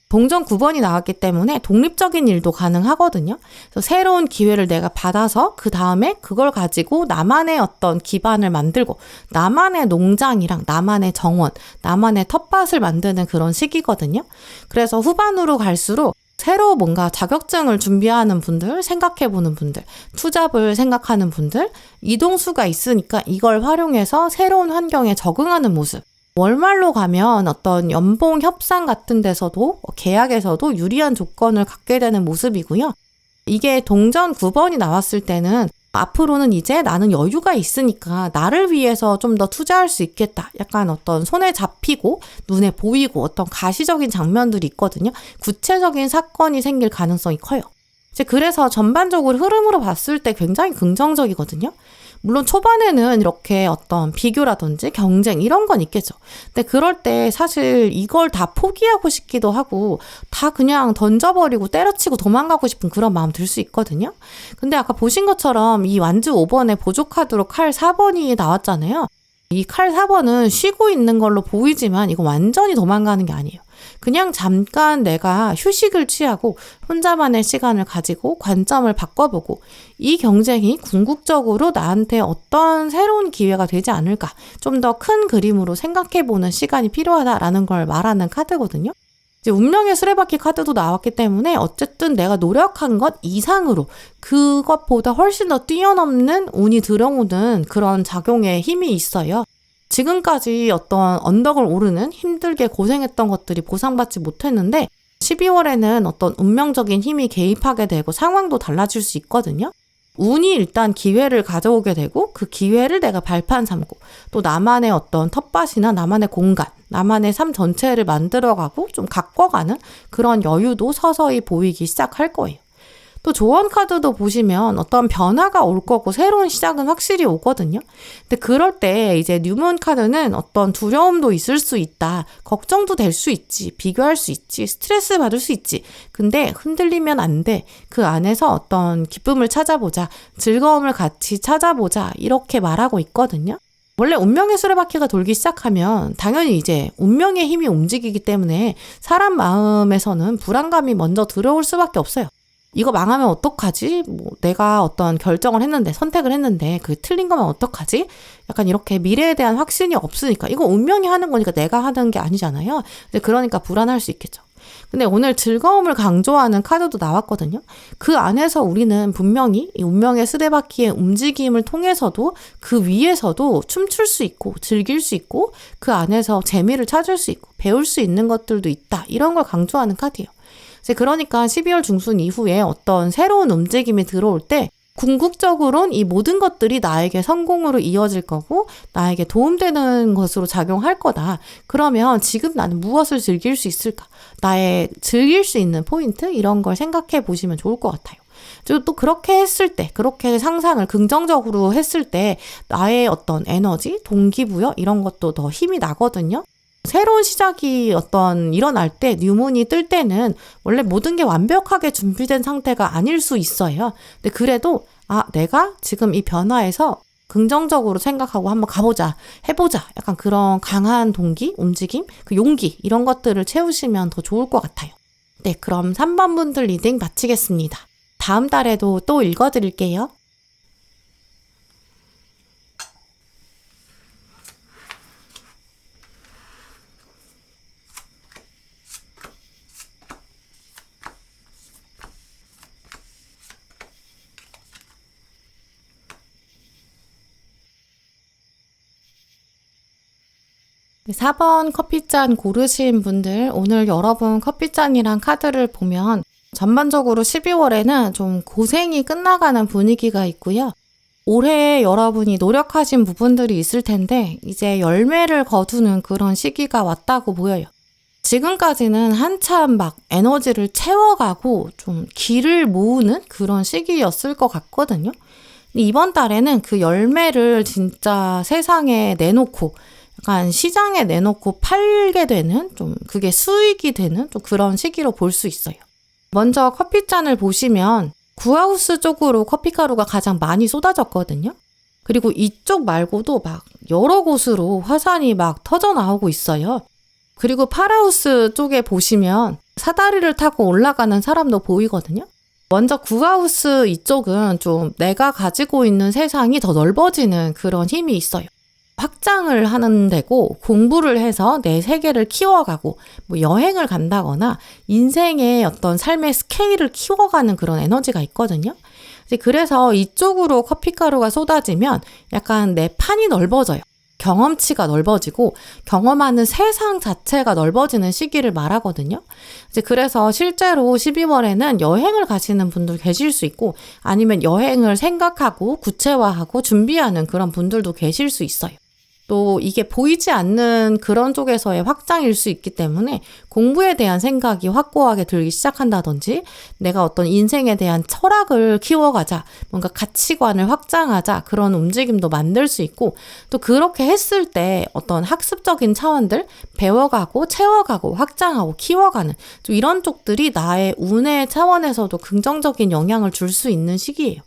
동전 9번이 나왔기 때문에 독립적인 일도 가능하거든요. 그래서 새로운 기회를 내가 받아서 그 다음에 그걸 가지고 나만의 어떤 기반을 만들고 나만의 농장이랑 나만의 정원, 나만의 텃밭을 만드는 그런 시기거든요. 그래서 후반으로 갈수록 새로 뭔가 자격증을 준비하는 분들, 생각해보는 분들, 투잡을 생각하는 분들, 이동수가 있으니까 이걸 활용해서 새로운 환경에 적응하는 모습, 월말로 가면 어떤 연봉 협상 같은 데서도 계약에서도 유리한 조건을 갖게 되는 모습이고요. 이게 동전 9번이 나왔을 때는 앞으로는 이제 나는 여유가 있으니까 나를 위해서 좀 더 투자할 수 있겠다. 약간 어떤 손에 잡히고 눈에 보이고 어떤 가시적인 장면들이 있거든요. 구체적인 사건이 생길 가능성이 커요. 이제 그래서 전반적으로 흐름으로 봤을 때 굉장히 긍정적이거든요. 물론 초반에는 이렇게 어떤 비교라든지 경쟁 이런 건 있겠죠. 근데 그럴 때 사실 이걸 다 포기하고 싶기도 하고 다 그냥 던져버리고 때려치고 도망가고 싶은 그런 마음 들 수 있거든요. 근데 아까 보신 것처럼 이 완주 5번에 보조카드로 칼 4번이 나왔잖아요. 이 칼 4번은 쉬고 있는 걸로 보이지만 이거 완전히 도망가는 게 아니에요. 그냥 잠깐 내가 휴식을 취하고 혼자만의 시간을 가지고 관점을 바꿔보고 이 경쟁이 궁극적으로 나한테 어떤 새로운 기회가 되지 않을까, 좀 더 큰 그림으로 생각해보는 시간이 필요하다라는 걸 말하는 카드거든요. 이제 운명의 수레바퀴 카드도 나왔기 때문에 어쨌든 내가 노력한 것 이상으로 그것보다 훨씬 더 뛰어넘는 운이 들어오는 그런 작용에 힘이 있어요. 지금까지 어떤 언덕을 오르는 힘들게 고생했던 것들이 보상받지 못했는데 12월에는 어떤 운명적인 힘이 개입하게 되고 상황도 달라질 수 있거든요. 운이 일단 기회를 가져오게 되고 그 기회를 내가 발판 삼고 또 나만의 어떤 텃밭이나 나만의 공간, 나만의 삶 전체를 만들어가고 좀 가꿔가는 그런 여유도 서서히 보이기 시작할 거예요. 또 조언 카드도 보시면 어떤 변화가 올 거고 새로운 시작은 확실히 오거든요. 근데 그럴 때 이제 뉴문 카드는 어떤 두려움도 있을 수 있다. 걱정도 될 수 있지. 비교할 수 있지. 스트레스 받을 수 있지. 근데 흔들리면 안 돼. 그 안에서 어떤 기쁨을 찾아보자. 즐거움을 같이 찾아보자. 이렇게 말하고 있거든요. 원래 운명의 수레바퀴가 돌기 시작하면 당연히 이제 운명의 힘이 움직이기 때문에 사람 마음에서는 불안감이 먼저 들어올 수밖에 없어요. 이거 망하면 어떡하지? 뭐 내가 어떤 결정을 했는데, 선택을 했는데 그게 틀린 거면 어떡하지? 약간 이렇게 미래에 대한 확신이 없으니까, 이거 운명이 하는 거니까 내가 하는 게 아니잖아요. 그러니까 불안할 수 있겠죠. 근데 오늘 즐거움을 강조하는 카드도 나왔거든요. 그 안에서 우리는 분명히 이 운명의 수레바퀴의 움직임을 통해서도 그 위에서도 춤출 수 있고 즐길 수 있고 그 안에서 재미를 찾을 수 있고 배울 수 있는 것들도 있다. 이런 걸 강조하는 카드예요. 그러니까 12월 중순 이후에 어떤 새로운 움직임이 들어올 때 궁극적으로는 이 모든 것들이 나에게 성공으로 이어질 거고 나에게 도움되는 것으로 작용할 거다. 그러면 지금 나는 무엇을 즐길 수 있을까? 나의 즐길 수 있는 포인트? 이런 걸 생각해 보시면 좋을 것 같아요. 그리고 또 그렇게 했을 때, 그렇게 상상을 긍정적으로 했을 때 나의 어떤 에너지, 동기부여 이런 것도 더 힘이 나거든요. 새로운 시작이 일어날 때, 뉴문이 뜰 때는 원래 모든 게 완벽하게 준비된 상태가 아닐 수 있어요. 근데 그래도 내가 지금 이 변화에서 긍정적으로 생각하고 한번 가보자, 해보자. 약간 그런 강한 동기, 움직임, 그 용기 이런 것들을 채우시면 더 좋을 것 같아요. 네, 그럼 3번 분들 리딩 마치겠습니다. 다음 달에도 또 읽어드릴게요. 네, 4번 커피잔 고르신 분들, 오늘 여러분 커피잔이랑 카드를 보면 전반적으로 12월에는 좀 고생이 끝나가는 분위기가 있고요. 올해 여러분이 노력하신 부분들이 있을 텐데 이제 열매를 거두는 그런 시기가 왔다고 보여요. 지금까지는 한참 막 에너지를 채워가고 좀 기를 모으는 그런 시기였을 것 같거든요. 근데 이번 달에는 그 열매를 진짜 세상에 내놓고 약간 시장에 내놓고 팔게 되는, 좀 그게 수익이 되는 좀 그런 시기로 볼 수 있어요. 먼저 커피잔을 보시면 구하우스 쪽으로 커피가루가 가장 많이 쏟아졌거든요. 그리고 이쪽 말고도 막 여러 곳으로 화산이 막 터져 나오고 있어요. 그리고 파라우스 쪽에 보시면 사다리를 타고 올라가는 사람도 보이거든요. 먼저 구하우스 이쪽은 좀 내가 가지고 있는 세상이 더 넓어지는 그런 힘이 있어요. 확장을 하는 데고, 공부를 해서 내 세계를 키워가고 뭐 여행을 간다거나 인생의 어떤 삶의 스케일을 키워가는 그런 에너지가 있거든요. 그래서 이쪽으로 커피가루가 쏟아지면 약간 내 판이 넓어져요. 경험치가 넓어지고 경험하는 세상 자체가 넓어지는 시기를 말하거든요. 그래서 실제로 12월에는 여행을 가시는 분들 계실 수 있고, 아니면 여행을 생각하고 구체화하고 준비하는 그런 분들도 계실 수 있어요. 또 이게 보이지 않는 그런 쪽에서의 확장일 수 있기 때문에 공부에 대한 생각이 확고하게 들기 시작한다든지, 내가 어떤 인생에 대한 철학을 키워가자, 뭔가 가치관을 확장하자, 그런 움직임도 만들 수 있고, 또 그렇게 했을 때 어떤 학습적인 차원들 배워가고 채워가고 확장하고 키워가는 좀 이런 쪽들이 나의 운의 차원에서도 긍정적인 영향을 줄 수 있는 시기예요.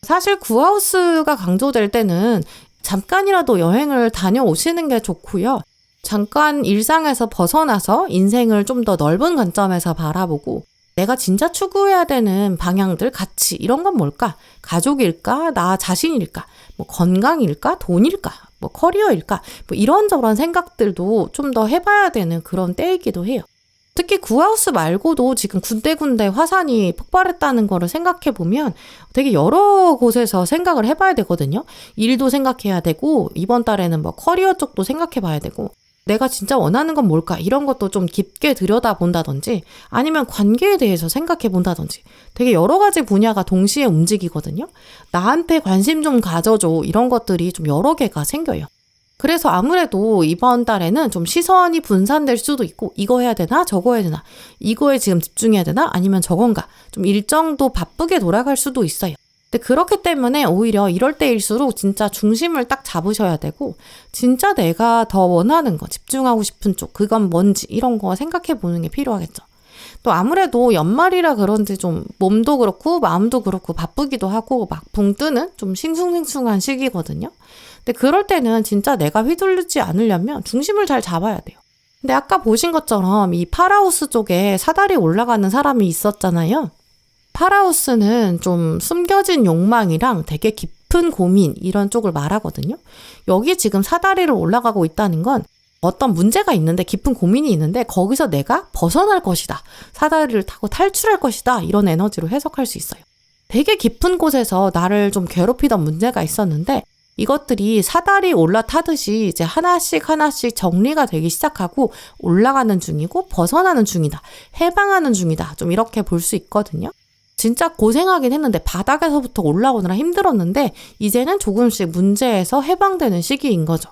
사실 구하우스가 강조될 때는 잠깐이라도 여행을 다녀오시는 게 좋고요. 잠깐 일상에서 벗어나서 인생을 좀 더 넓은 관점에서 바라보고, 내가 진짜 추구해야 되는 방향들, 가치 이런 건 뭘까? 가족일까? 나 자신일까? 뭐 건강일까? 돈일까? 뭐 커리어일까? 뭐 이런저런 생각들도 좀 더 해봐야 되는 그런 때이기도 해요. 특히 구하우스 말고도 지금 군데군데 화산이 폭발했다는 거를 생각해보면 되게 여러 곳에서 생각을 해봐야 되거든요. 일도 생각해야 되고, 이번 달에는 뭐 커리어 쪽도 생각해봐야 되고, 내가 진짜 원하는 건 뭘까? 이런 것도 좀 깊게 들여다본다든지, 아니면 관계에 대해서 생각해본다든지, 되게 여러 가지 분야가 동시에 움직이거든요. 나한테 관심 좀 가져줘, 이런 것들이 좀 여러 개가 생겨요. 그래서 아무래도 이번 달에는 좀 시선이 분산될 수도 있고, 이거 해야 되나? 저거 해야 되나? 이거에 지금 집중해야 되나? 아니면 저건가? 좀 일정도 바쁘게 돌아갈 수도 있어요. 근데 그렇기 때문에 오히려 이럴 때일수록 진짜 중심을 딱 잡으셔야 되고, 진짜 내가 더 원하는 거, 집중하고 싶은 쪽, 그건 뭔지 이런 거 생각해 보는 게 필요하겠죠. 또 아무래도 연말이라 그런지 좀 몸도 그렇고 마음도 그렇고 바쁘기도 하고 막 붕 뜨는 좀 싱숭생숭한 시기거든요. 근데 그럴 때는 진짜 내가 휘둘리지 않으려면 중심을 잘 잡아야 돼요. 근데 아까 보신 것처럼 이 파라우스 쪽에 사다리 올라가는 사람이 있었잖아요. 파라우스는 좀 숨겨진 욕망이랑 되게 깊은 고민 이런 쪽을 말하거든요. 여기 지금 사다리를 올라가고 있다는 건 어떤 문제가 있는데, 깊은 고민이 있는데 거기서 내가 벗어날 것이다, 사다리를 타고 탈출할 것이다, 이런 에너지로 해석할 수 있어요. 되게 깊은 곳에서 나를 좀 괴롭히던 문제가 있었는데 이것들이 사다리 올라타듯이 이제 하나씩 하나씩 정리가 되기 시작하고 올라가는 중이고 벗어나는 중이다, 해방하는 중이다, 좀 이렇게 볼 수 있거든요. 진짜 고생하긴 했는데, 바닥에서부터 올라오느라 힘들었는데 이제는 조금씩 문제에서 해방되는 시기인 거죠.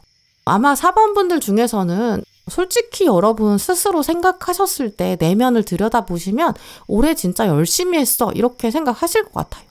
아마 4번 분들 중에서는 솔직히 여러분 스스로 생각하셨을 때 내면을 들여다보시면 올해 진짜 열심히 했어 이렇게 생각하실 것 같아요.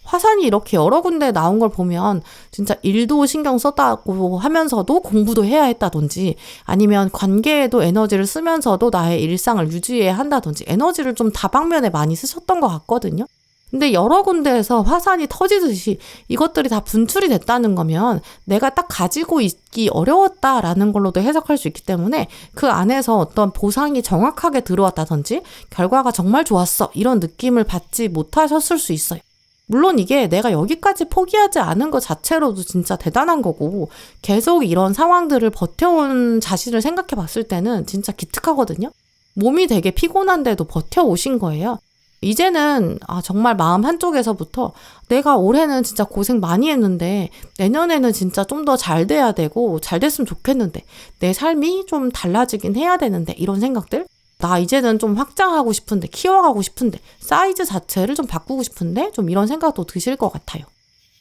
화산이 이렇게 여러 군데 나온 걸 보면 진짜 일도 신경 썼다고 하면서도 공부도 해야 했다든지 아니면 관계에도 에너지를 쓰면서도 나의 일상을 유지해야 한다든지 에너지를 좀 다방면에 많이 쓰셨던 것 같거든요. 근데 여러 군데에서 화산이 터지듯이 이것들이 다 분출이 됐다는 거면 내가 딱 가지고 있기 어려웠다라는 걸로도 해석할 수 있기 때문에 그 안에서 어떤 보상이 정확하게 들어왔다든지 결과가 정말 좋았어 이런 느낌을 받지 못하셨을 수 있어요. 물론 이게 내가 여기까지 포기하지 않은 것 자체로도 진짜 대단한 거고 계속 이런 상황들을 버텨온 자신을 생각해 봤을 때는 진짜 기특하거든요. 몸이 되게 피곤한데도 버텨오신 거예요. 이제는 정말 마음 한쪽에서부터 내가 올해는 진짜 고생 많이 했는데 내년에는 진짜 좀 더 잘 돼야 되고 잘 됐으면 좋겠는데 내 삶이 좀 달라지긴 해야 되는데 이런 생각들 나 이제는 좀 확장하고 싶은데 키워가고 싶은데 사이즈 자체를 좀 바꾸고 싶은데 좀 이런 생각도 드실 것 같아요.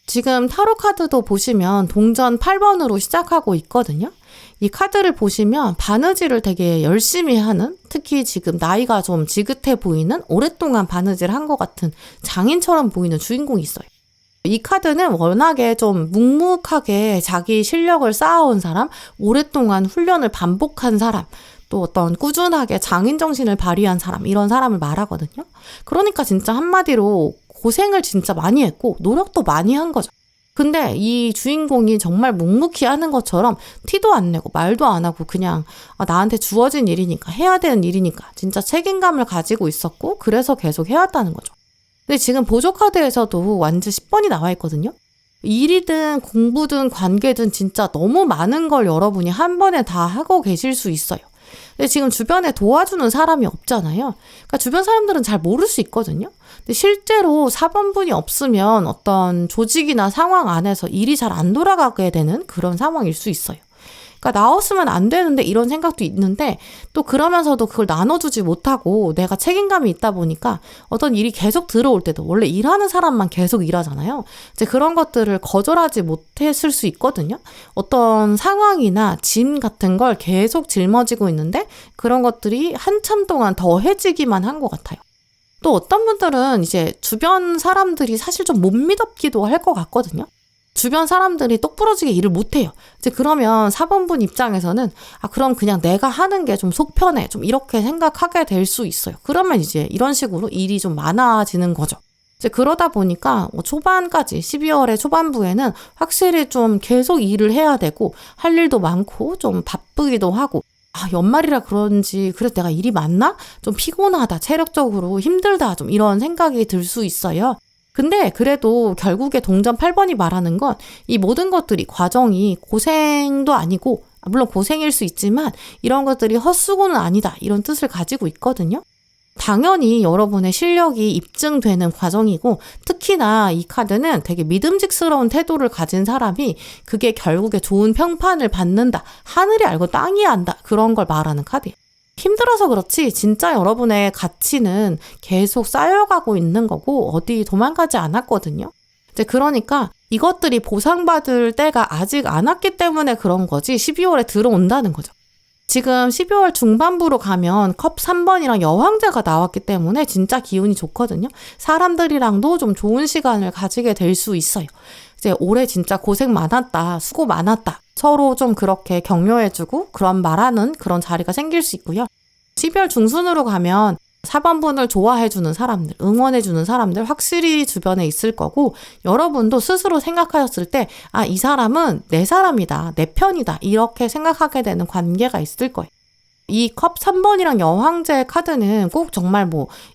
지금 타로 카드도 보시면 동전 8번으로 시작하고 있거든요. 이 카드를 보시면 바느질을 되게 열심히 하는 특히 지금 나이가 좀 지긋해 보이는 오랫동안 바느질 한 것 같은 장인처럼 보이는 주인공이 있어요. 이 카드는 워낙에 좀 묵묵하게 자기 실력을 쌓아온 사람, 오랫동안 훈련을 반복한 사람, 또 어떤 꾸준하게 장인 정신을 발휘한 사람 이런 사람을 말하거든요. 그러니까 진짜 한마디로 고생을 진짜 많이 했고 노력도 많이 한 거죠. 근데 이 주인공이 정말 묵묵히 하는 것처럼 티도 안 내고 말도 안 하고 그냥 나한테 주어진 일이니까 해야 되는 일이니까 진짜 책임감을 가지고 있었고 그래서 계속 해왔다는 거죠. 근데 지금 보조카드에서도 완전 10번이 나와 있거든요. 일이든 공부든 관계든 진짜 너무 많은 걸 여러분이 한 번에 다 하고 계실 수 있어요. 근데 지금 주변에 도와주는 사람이 없잖아요. 그러니까 주변 사람들은 잘 모를 수 있거든요. 근데 실제로 4번분이 없으면 어떤 조직이나 상황 안에서 일이 잘 안 돌아가게 되는 그런 상황일 수 있어요. 그러니까 나왔으면 안 되는데 이런 생각도 있는데 또 그러면서도 그걸 나눠주지 못하고 내가 책임감이 있다 보니까 어떤 일이 계속 들어올 때도 원래 일하는 사람만 계속 일하잖아요. 이제 그런 것들을 거절하지 못했을 수 있거든요. 어떤 상황이나 짐 같은 걸 계속 짊어지고 있는데 그런 것들이 한참 동안 더해지기만 한 것 같아요. 또 어떤 분들은 이제 주변 사람들이 사실 좀 못 믿었기도 할 것 같거든요. 주변 사람들이 똑부러지게 일을 못해요. 이제 그러면 4번분 입장에서는 그럼 그냥 내가 하는 게 좀 속 편해. 좀 이렇게 생각하게 될 수 있어요. 그러면 이제 이런 식으로 일이 좀 많아지는 거죠. 이제 그러다 보니까 초반까지 12월의 초반부에는 확실히 좀 계속 일을 해야 되고 할 일도 많고 좀 바쁘기도 하고 연말이라 그런지 그래도 내가 일이 많나? 좀 피곤하다. 체력적으로 힘들다. 좀 이런 생각이 들 수 있어요. 근데 그래도 결국에 동전 8번이 말하는 건 이 모든 것들이 과정이 고생도 아니고 물론 고생일 수 있지만 이런 것들이 헛수고는 아니다 이런 뜻을 가지고 있거든요. 당연히 여러분의 실력이 입증되는 과정이고 특히나 이 카드는 되게 믿음직스러운 태도를 가진 사람이 그게 결국에 좋은 평판을 받는다. 하늘이 알고 땅이 안다. 그런 걸 말하는 카드예요. 힘들어서 그렇지 진짜 여러분의 가치는 계속 쌓여가고 있는 거고 어디 도망가지 않았거든요. 이제 그러니까 이것들이 보상받을 때가 아직 안 왔기 때문에 그런 거지 12월에 들어온다는 거죠. 지금 12월 중반부로 가면 컵 3번이랑 여왕제가 나왔기 때문에 진짜 기운이 좋거든요. 사람들이랑도 좀 좋은 시간을 가지게 될 수 있어요. 이제 올해 진짜 고생 많았다, 수고 많았다. 서로 좀 그렇게 격려해주고 그런 말하는 그런 자리가 생길 수 있고요. 12월 중순으로 가면 4번분을 좋아해주는 사람들, 응원해주는 사람들 확실히 주변에 있을 거고 여러분도 스스로 생각하셨을 때 이 사람은 내 사람이다, 내 편이다 이렇게 생각하게 되는 관계가 있을 거예요. 이 컵 3번이랑 여왕제 카드는 꼭 정말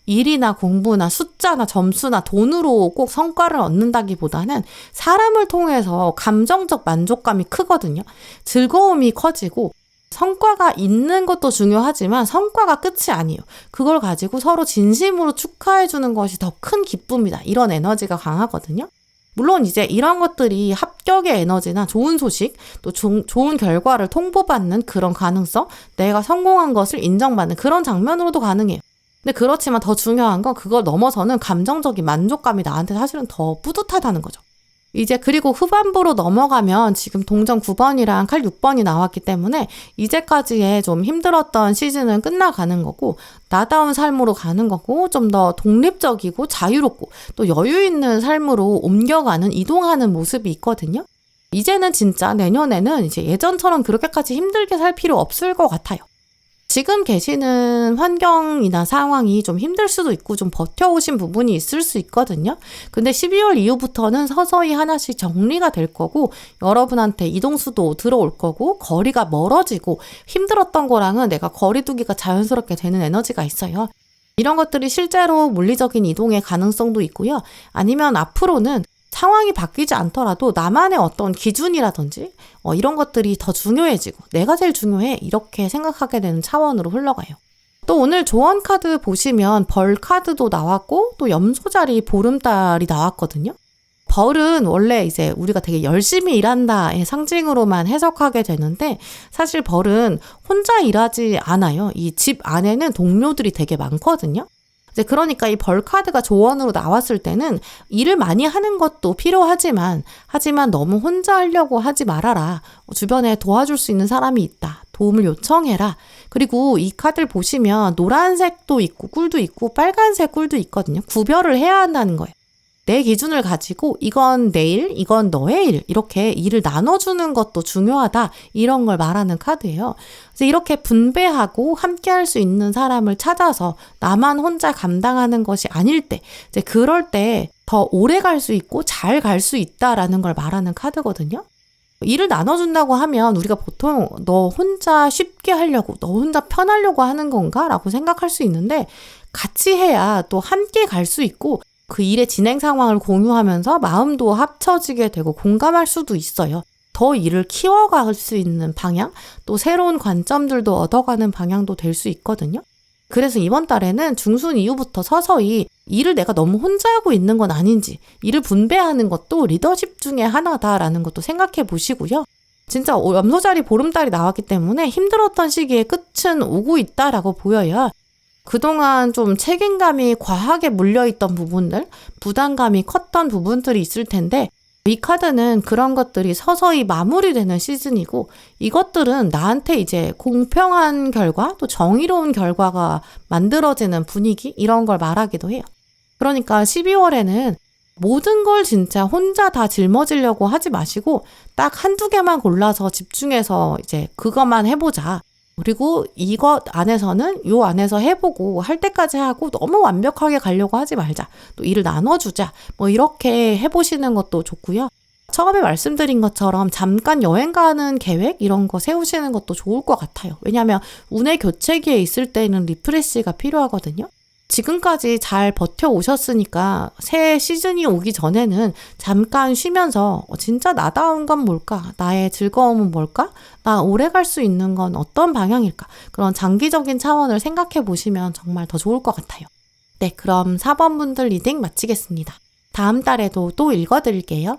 일이나 공부나 숫자나 점수나 돈으로 꼭 성과를 얻는다기보다는 사람을 통해서 감정적 만족감이 크거든요. 즐거움이 커지고 성과가 있는 것도 중요하지만 성과가 끝이 아니에요. 그걸 가지고 서로 진심으로 축하해주는 것이 더 큰 기쁨이다. 이런 에너지가 강하거든요. 물론 이제 이런 것들이 합격의 에너지나 좋은 소식, 또 좋은 결과를 통보받는 그런 가능성, 내가 성공한 것을 인정받는 그런 장면으로도 가능해요. 근데 그렇지만 더 중요한 건 그걸 넘어서는 감정적인 만족감이 나한테 사실은 더 뿌듯하다는 거죠. 이제 그리고 후반부로 넘어가면 지금 동전 9번이랑 칼 6번이 나왔기 때문에 이제까지의 좀 힘들었던 시즌은 끝나가는 거고 나다운 삶으로 가는 거고 좀 더 독립적이고 자유롭고 또 여유 있는 삶으로 옮겨가는 이동하는 모습이 있거든요. 이제는 진짜 내년에는 이제 예전처럼 그렇게까지 힘들게 살 필요 없을 것 같아요. 지금 계시는 환경이나 상황이 좀 힘들 수도 있고 좀 버텨오신 부분이 있을 수 있거든요. 근데 12월 이후부터는 서서히 하나씩 정리가 될 거고 여러분한테 이동수도 들어올 거고 거리가 멀어지고 힘들었던 거랑은 내가 거리 두기가 자연스럽게 되는 에너지가 있어요. 이런 것들이 실제로 물리적인 이동의 가능성도 있고요. 아니면 앞으로는 상황이 바뀌지 않더라도 나만의 어떤 기준이라든지 이런 것들이 더 중요해지고 내가 제일 중요해 이렇게 생각하게 되는 차원으로 흘러가요. 또 오늘 조언 카드 보시면 벌 카드도 나왔고 또 염소자리 보름달이 나왔거든요. 벌은 원래 이제 우리가 되게 열심히 일한다의 상징으로만 해석하게 되는데 사실 벌은 혼자 일하지 않아요. 이 집 안에는 동료들이 되게 많거든요. 이제 그러니까 이 벌 카드가 조언으로 나왔을 때는 일을 많이 하는 것도 필요하지만 너무 혼자 하려고 하지 말아라. 주변에 도와줄 수 있는 사람이 있다. 도움을 요청해라. 그리고 이 카드를 보시면 노란색도 있고 꿀도 있고 빨간색 꿀도 있거든요. 구별을 해야 한다는 거예요. 내 기준을 가지고 이건 내 일, 이건 너의 일 이렇게 일을 나눠주는 것도 중요하다 이런 걸 말하는 카드예요. 그래서 이렇게 분배하고 함께 할 수 있는 사람을 찾아서 나만 혼자 감당하는 것이 아닐 때 이제 그럴 때 더 오래 갈 수 있고 잘 갈 수 있다라는 걸 말하는 카드거든요. 일을 나눠준다고 하면 우리가 보통 너 혼자 쉽게 하려고 너 혼자 편하려고 하는 건가? 라고 생각할 수 있는데 같이 해야 또 함께 갈 수 있고 그 일의 진행 상황을 공유하면서 마음도 합쳐지게 되고 공감할 수도 있어요. 더 일을 키워갈 수 있는 방향, 또 새로운 관점들도 얻어가는 방향도 될 수 있거든요. 그래서 이번 달에는 중순 이후부터 서서히 일을 내가 너무 혼자 하고 있는 건 아닌지, 일을 분배하는 것도 리더십 중에 하나다라는 것도 생각해 보시고요. 진짜 염소자리 보름달이 나왔기 때문에 힘들었던 시기의 끝은 오고 있다라고 보여요. 그동안 좀 책임감이 과하게 물려있던 부분들, 부담감이 컸던 부분들이 있을 텐데 이 카드는 그런 것들이 서서히 마무리되는 시즌이고 이것들은 나한테 이제 공평한 결과 또 정의로운 결과가 만들어지는 분위기 이런 걸 말하기도 해요. 그러니까 12월에는 모든 걸 진짜 혼자 다 짊어지려고 하지 마시고 딱 한두 개만 골라서 집중해서 이제 그것만 해보자. 그리고 이것 안에서는 요 안에서 해보고 할 때까지 하고 너무 완벽하게 가려고 하지 말자. 또 일을 나눠주자. 뭐 이렇게 해보시는 것도 좋고요. 처음에 말씀드린 것처럼 잠깐 여행 가는 계획 이런 거 세우시는 것도 좋을 것 같아요. 왜냐하면 운의 교체기에 있을 때는 리프레시가 필요하거든요. 지금까지 잘 버텨오셨으니까 새 시즌이 오기 전에는 잠깐 쉬면서 진짜 나다운 건 뭘까? 나의 즐거움은 뭘까? 나 오래 갈 수 있는 건 어떤 방향일까? 그런 장기적인 차원을 생각해 보시면 정말 더 좋을 것 같아요. 네, 그럼 4번 분들 리딩 마치겠습니다. 다음 달에도 또 읽어드릴게요.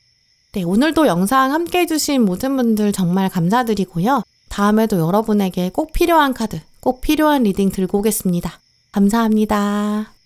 네, 오늘도 영상 함께 해주신 모든 분들 정말 감사드리고요. 다음에도 여러분에게 꼭 필요한 카드, 꼭 필요한 리딩 들고 오겠습니다. 감사합니다.